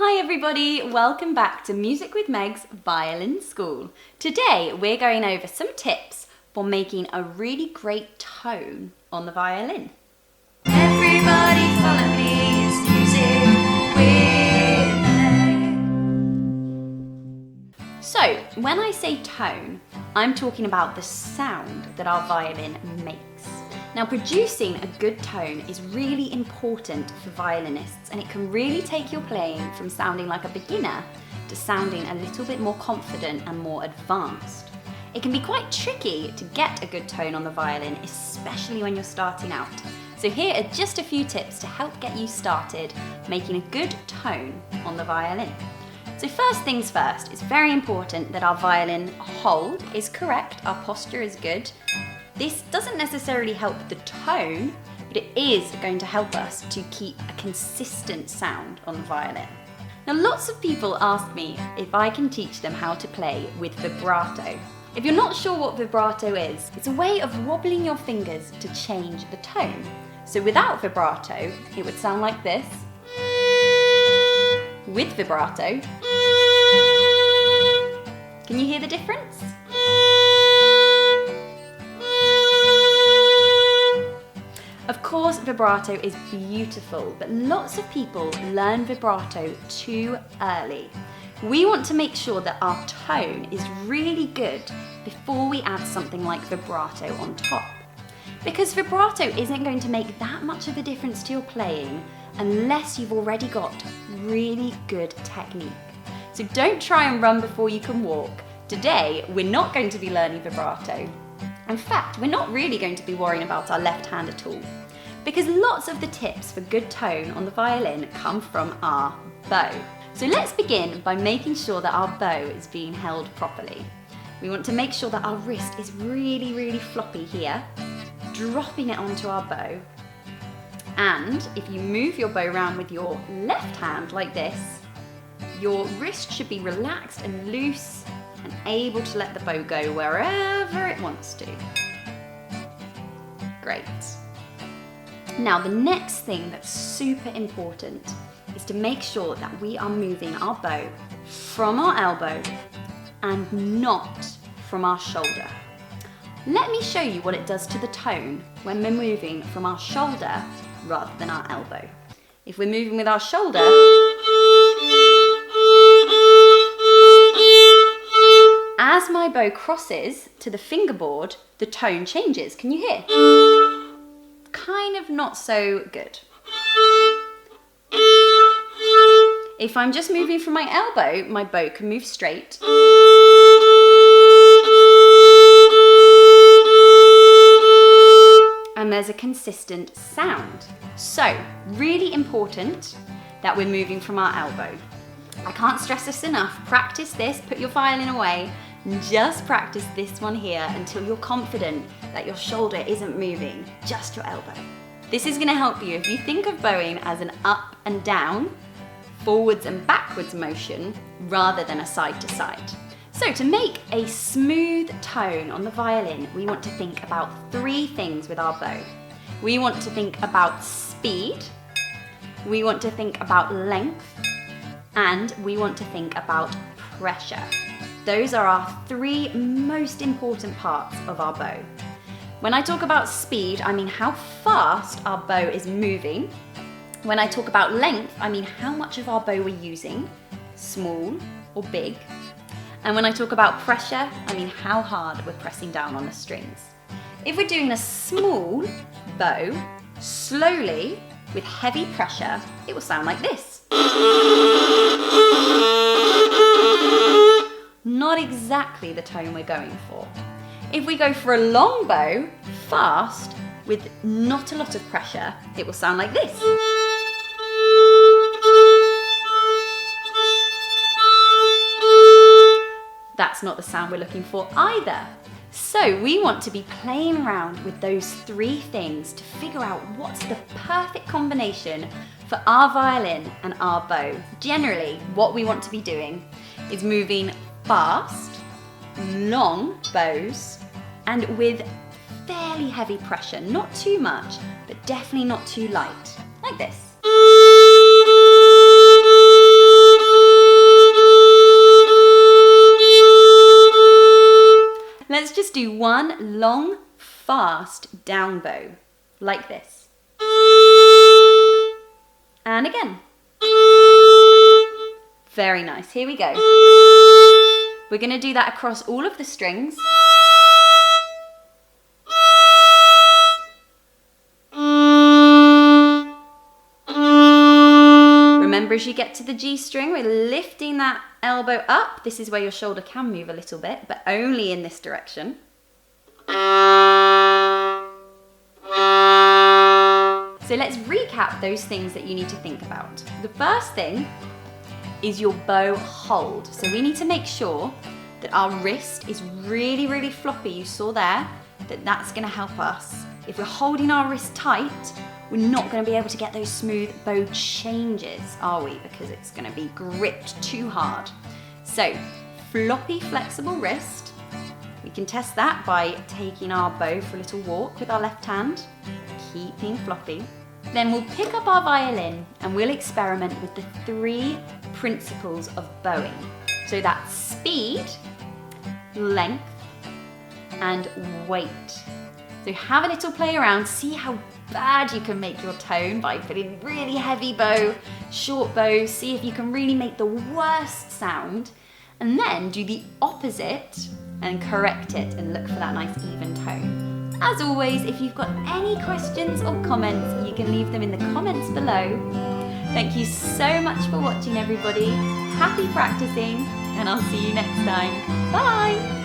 Hi everybody, welcome back to Music with Meg's Violin School. Today we're going over some tips for making a really great tone on the violin. Everybody follow me, it's Music with Meg. So, when I say tone, I'm talking about the sound that our violin makes. Now, producing a good tone is really important for violinists, and it can really take your playing from sounding like a beginner to sounding a little bit more confident and more advanced. It can be quite tricky to get a good tone on the violin, especially when you're starting out. So here are just a few tips to help get you started making a good tone on the violin. So first things first, it's very important that our violin hold is correct, our posture is good. This doesn't necessarily help the tone, but it is going to help us to keep a consistent sound on the violin. Now, lots of people ask me if I can teach them how to play with vibrato. If you're not sure what vibrato is, it's a way of wobbling your fingers to change the tone. So without vibrato, it would sound like this. With vibrato, can you hear the difference? Of course, vibrato is beautiful, but lots of people learn vibrato too early. We want to make sure that our tone is really good before we add something like vibrato on top. Because vibrato isn't going to make that much of a difference to your playing unless you've already got really good technique. So don't try and run before you can walk. Today, we're not going to be learning vibrato. In fact, we're not really going to be worrying about our left hand at all, because lots of the tips for good tone on the violin come from our bow. So let's begin by making sure that our bow is being held properly. We want to make sure that our wrist is really floppy here, dropping it onto our bow. And if you move your bow around with your left hand like this, your wrist should be relaxed and loose and able to let the bow go wherever it wants to. Great. Now, the next thing that's super important is to make sure that we are moving our bow from our elbow and not from our shoulder. Let me show you what it does to the tone when we're moving from our shoulder rather than our elbow. If we're moving with our shoulder, as my bow crosses to the fingerboard, the tone changes. Can you hear? Kind of not so good. If I'm just moving from my elbow, my bow can move straight. And there's a consistent sound. So, really important that we're moving from our elbow. I can't stress this enough. Practice this, put your violin away, and just practice this one here until you're confident that your shoulder isn't moving, just your elbow. This is going to help you if you think of bowing as an up and down, forwards and backwards motion rather than a side to side. So to make a smooth tone on the violin, we want to think about three things with our bow. We want to think about speed, we want to think about length, and we want to think about pressure. Those are our three most important parts of our bow. When I talk about speed, I mean how fast our bow is moving. When I talk about length, I mean how much of our bow we're using, small or big. And when I talk about pressure, I mean how hard we're pressing down on the strings. If we're doing a small bow, slowly, with heavy pressure, it will sound like this. Not exactly the tone we're going for. If we go for a long bow, fast, with not a lot of pressure, it will sound like this. That's not the sound we're looking for either. So we want to be playing around with those three things to figure out what's the perfect combination for our violin and our bow. Generally, what we want to be doing is moving fast, long bows, and with fairly heavy pressure. Not too much, but definitely not too light. Like this. one long, fast down bow, like this. And again. Very nice, here we go. We're going to do that across all of the strings. Remember, as you get to the G string, we're lifting that elbow up. This is where your shoulder can move a little bit, but only in this direction. So let's recap those things that you need to think about. The first thing is your bow hold. So we need to make sure that our wrist is really, really floppy. You saw there that that's going to help us. If we're holding our wrist tight, we're not going to be able to get those smooth bow changes, are we? Because it's going to be gripped too hard. So floppy, flexible wrist. We can test that by taking our bow for a little walk with our left hand, keeping floppy. Then we'll pick up our violin and we'll experiment with the 3 principles of bowing. So that's speed, length, and weight. So have a little play around, see how bad you can make your tone by putting really heavy bow, short bow, see if you can really make the worst sound, and then do the opposite and correct it and look for that nice even tone. As always, if you've got any questions or comments, you can leave them in the comments below. Thank you so much for watching, everybody. Happy practicing, and I'll see you next time. Bye!